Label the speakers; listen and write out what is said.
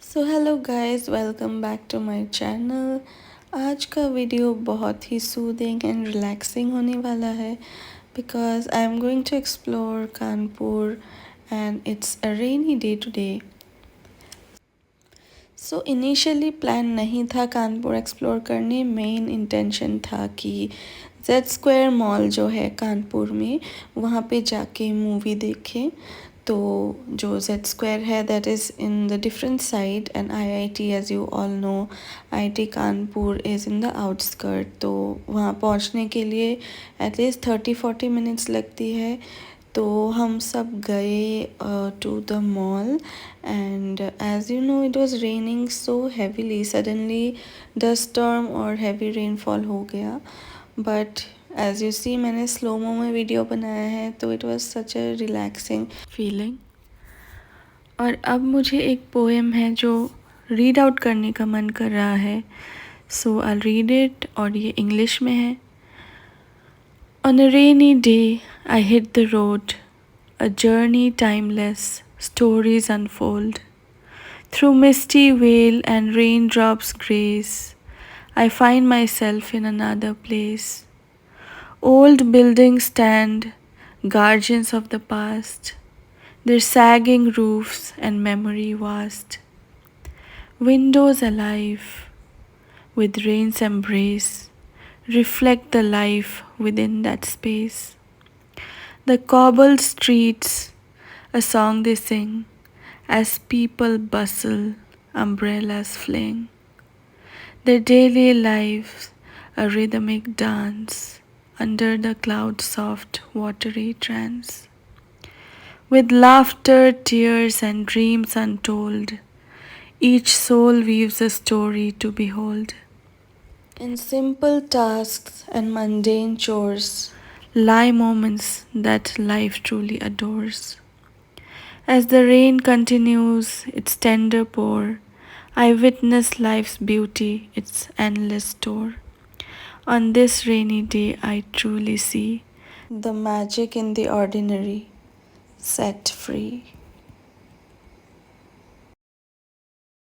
Speaker 1: So hello guys, welcome back to my channel. आज का video बहुत ही सूदिंग एंड रिलैक्सिंग होने वाला है because I am going to explore Kanpur and it's a rainy day today. So initially plan नहीं था Kanpur explore करने। Main intention था कि जेड स्क्वायर मॉल जो है कानपुर में, वहाँ पे जाके मूवी देखें। तो जो जेड स्क्वायर है that is in the different side and IIT, as you all know, IIT Kanpur is in the outskirt. तो वहाँ पहुँचने के लिए एटलीस्ट 30-40 मिनट्स लगती है। तो हम सब गए to the mall and as you know it was raining so heavily. Suddenly dust storm और हैवी रेनफॉल हो गया, बट एज यू सी मैंने स्लोमो में वीडियो बनाया है, तो it was such a relaxing feeling. और अब मुझे एक पोएम है जो रीड आउट करने का मन कर रहा है, सो आई रीड इट। और ये इंग्लिश में है। On a rainy day, I hit the road, a journey timeless, stories unfold. Through misty veil and raindrops' grace, I find myself in another place. Old buildings stand, guardians of the past, their sagging roofs and memory vast. Windows alive, with rain's embrace, reflect the life within that space. The cobbled streets, a song they sing, as people bustle, umbrellas fling. Their daily lives, a rhythmic dance, under the cloud's soft, watery trance. With laughter, tears, and dreams untold, each soul weaves a story to behold. In simple tasks and mundane chores lie moments that life truly adores. As the rain continues its tender pour, I witness life's beauty, its endless store. On this rainy day, I truly see the magic in the ordinary, set free.